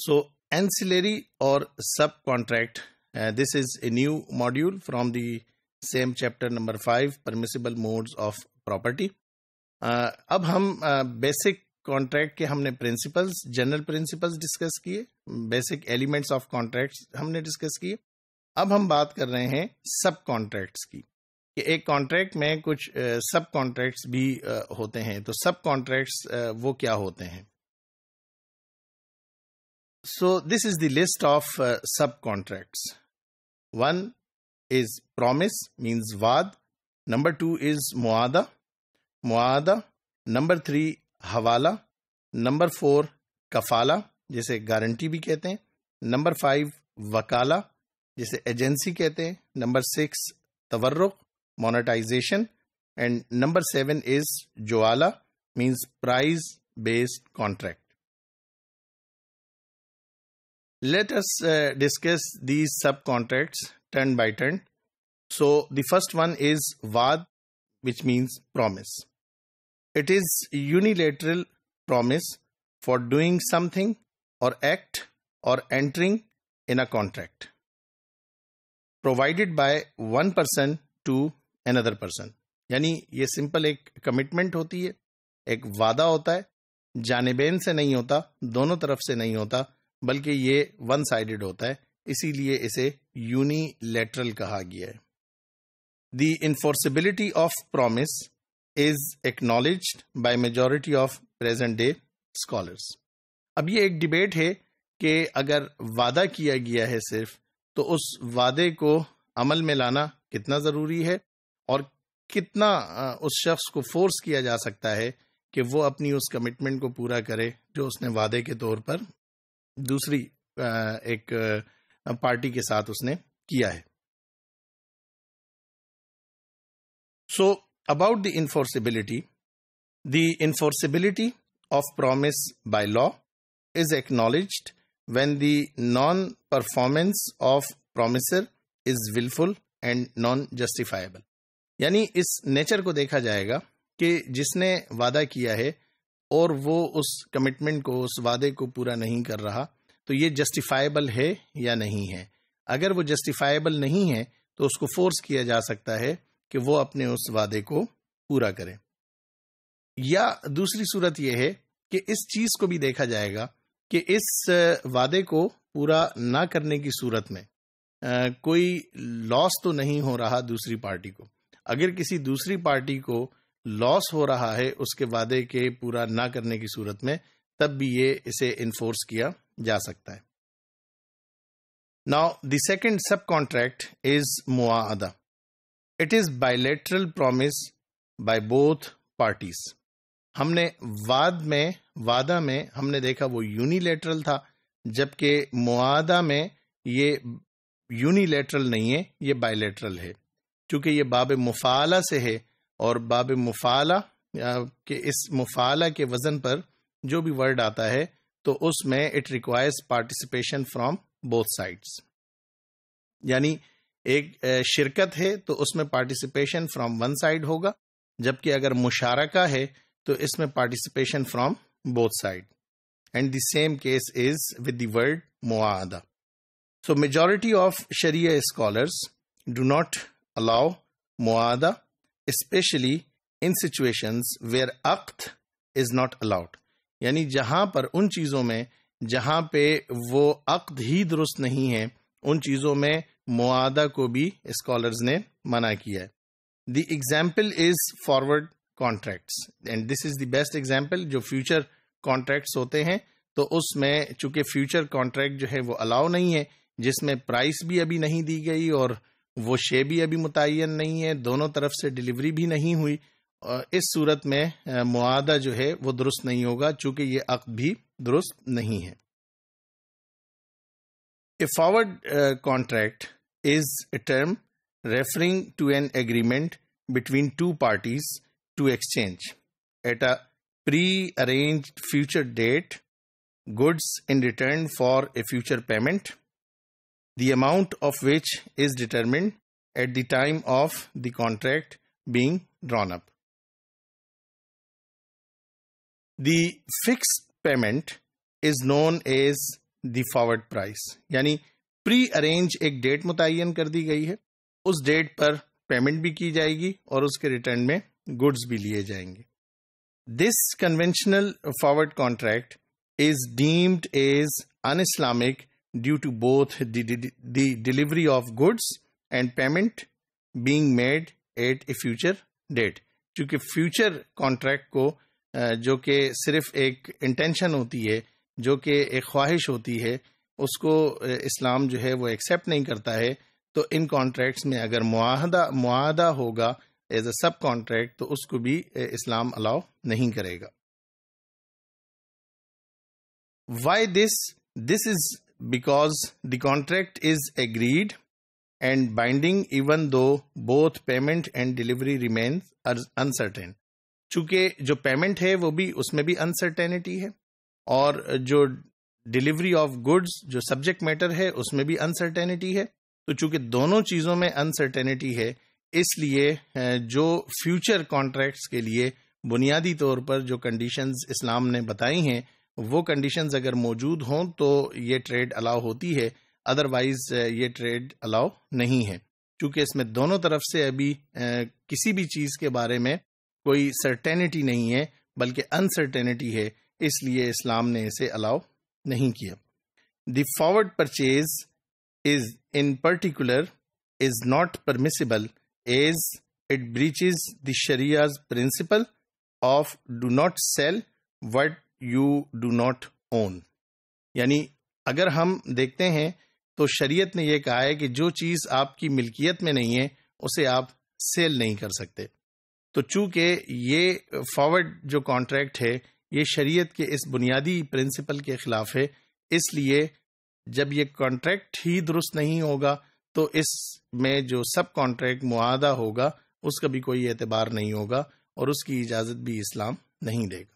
So ancillary or subcontract, this is a new module from the same chapter number 5, permissible modes of property. اب ہم basic contract کے ہم نے principles, general principles discuss کیے، basic elements of contracts ہم نے discuss کیے. اب ہم بات کر رہے ہیں سب کانٹریکٹس کی، کہ ایک کانٹریکٹ میں کچھ سب کانٹریکٹس بھی ہوتے ہیں. تو سب کانٹریکٹس وہ کیا ہوتے ہیں؟ So this is the list of sub contracts. 1 is promise, means وعد. Number 2 is معاہدہ. نمبر 3 حوالہ. نمبر 4 کفالہ، جسے گارنٹی بھی کہتے ہیں. نمبر 5 وکالہ، جسے ایجنسی کہتے ہیں. نمبر 6 تورق، مونیٹائزیشن. اینڈ نمبر 7 از جوالہ، means price based contract. Let us discuss these subcontracts turn by turn. So the first one is Vaad, which means promise. It is unilateral promise for doing something or act or entering in a contract, provided by one person to another person. یعنی یہ simple ایک commitment ہوتی ہے، ایک وعدہ ہوتا ہے، جانبین سے نہیں ہوتا، دونوں طرف سے نہیں ہوتا، بلکہ یہ ون سائیڈڈ ہوتا ہے، اسی لیے اسے یونی لیٹرل کہا گیا ہے. The enforceability of promise is acknowledged by majority of present day scholars. اب یہ ایک ڈبیٹ ہے کہ اگر وعدہ کیا گیا ہے صرف، تو اس وعدے کو عمل میں لانا کتنا ضروری ہے، اور کتنا اس شخص کو فورس کیا جا سکتا ہے کہ وہ اپنی اس کمٹمنٹ کو پورا کرے جو اس نے وعدے کے طور پر دوسری ایک پارٹی کے ساتھ اس نے کیا ہے. So about the enforceability of promise by law is acknowledged when the non performance of promisor is wilful and non justifiable. یعنی اس نیچر کو دیکھا جائے گا کہ جس نے وعدہ کیا ہے اور وہ اس کمٹمنٹ کو، اس وعدے کو پورا نہیں کر رہا، تو یہ جسٹیفائبل ہے یا نہیں ہے. اگر وہ جسٹیفائبل نہیں ہے تو اس کو فورس کیا جا سکتا ہے کہ وہ اپنے اس وعدے کو پورا کرے. یا دوسری صورت یہ ہے کہ اس چیز کو بھی دیکھا جائے گا کہ اس وعدے کو پورا نہ کرنے کی صورت میں کوئی لاس تو نہیں ہو رہا دوسری پارٹی کو. اگر کسی دوسری پارٹی کو لاس ہو رہا ہے اس کے وعدے کے پورا نہ کرنے کی صورت میں، تب بھی یہ اسے انفورس کیا جا سکتا ہے. Now the second subcontract is معاہدہ. It is bilateral promise by both parties. ہم نے وعدہ میں ہم نے دیکھا وہ یونیلیٹرل تھا، جبکہ معاہدہ میں یہ یونیلیٹرل نہیں ہے، یہ بائیلیٹرل ہے. چونکہ یہ باب مفاعلہ سے ہے، اور باب مفاعلہ کہ اس مفاعلہ کے وزن پر جو بھی ورڈ آتا ہے تو اس میں it requires participation from both sides. یعنی ایک شرکت ہے تو اس میں پارٹیسپیشن فرام ون سائڈ ہوگا، جبکہ اگر مشارکہ ہے تو اس میں participation from both side. And the same case is with the word معاہدہ. سو میجورٹی آف شریعہ اسکالرز ڈو ناٹ الاؤ معاہدہ، especially in situations where عقد is not allowed. یعنی جہاں پر ان چیزوں میں جہاں پہ وہ عقد ہی درست نہیں ہے، ان چیزوں میں معاہدہ کو بھی اسکالرز نے منع کیا ہے. The example is forward contracts, and this is the best example. جو فیوچر کانٹریکٹس ہوتے ہیں تو اس میں چونکہ فیوچر کانٹریکٹ جو ہے وہ الاؤ نہیں ہے، جس میں پرائس بھی ابھی نہیں دی گئی اور وہ شے بھی ابھی متعین نہیں ہے، دونوں طرف سے ڈیلیوری بھی نہیں ہوئی. اس صورت میں معاہدہ جو ہے وہ درست نہیں ہوگا، چونکہ یہ عقد بھی درست نہیں ہے. A forward contract is a term referring to an agreement between two parties to exchange at a pre-arranged future date goods in return for a future payment, the amount of which is determined at the time of the contract being drawn up. The fixed payment is known as the forward price, یعنی پری arrange ایک date متعین کر دی گئی ہے، اس date پر payment بھی کی جائے گی اور اس کے ریٹرن میں گڈز بھی لیے جائیں گے. This conventional forward contract is deemed as un Islamic due to both the delivery of goods and payment being made at a future date. چونکہ فیوچر کانٹریکٹ کو جو کہ صرف ایک انٹینشن ہوتی ہے، جو کہ ایک خواہش ہوتی ہے، اس کو اسلام جو ہے وہ ایکسیپٹ نہیں کرتا ہے. تو ان کانٹریکٹس میں اگر معاہدہ ہوگا ایز اے سب کانٹریکٹ تو اس کو بھی اسلام الاؤ نہیں کرے گا. Why this is because the contract is agreed and binding even though both payment and delivery remains uncertain. چونکہ جو پیمنٹ ہے وہ بھی اس میں بھی انسرٹینٹی ہے، اور جو ڈیلیوری آف گڈز جو سبجیکٹ میٹر ہے اس میں بھی انسرٹینٹی ہے. تو چونکہ دونوں چیزوں میں انسرٹینٹی ہے، اس لیے جو فیوچر کانٹریکٹس کے لیے بنیادی طور پر جو کنڈیشنز اسلام نے بتائی ہیں وہ کنڈیشنز اگر موجود ہوں تو یہ ٹریڈ الاؤ ہوتی ہے، ادروائز یہ ٹریڈ الاؤ نہیں ہے. چونکہ اس میں دونوں طرف سے ابھی کسی بھی چیز کے بارے میں کوئی سرٹینٹی نہیں ہے بلکہ انسرٹینٹی ہے، اس لیے اسلام نے اسے الاؤ نہیں کیا. The forward purchase is in particular is not permissible as it breaches the Sharia's principle of do not sell what you do not own. یعنی اگر ہم دیکھتے ہیں تو شریعت نے یہ کہا ہے کہ جو چیز آپ کی ملکیت میں نہیں ہے اسے آپ سیل نہیں کر سکتے. تو چونکہ یہ فارورڈ جو کانٹریکٹ ہے یہ شریعت کے اس بنیادی پرنسپل کے خلاف ہے، اس لیے جب یہ کانٹریکٹ ہی درست نہیں ہوگا تو اس میں جو سب کانٹریکٹ معاہدہ ہوگا اس کا بھی کوئی اعتبار نہیں ہوگا اور اس کی اجازت بھی اسلام نہیں دے گا.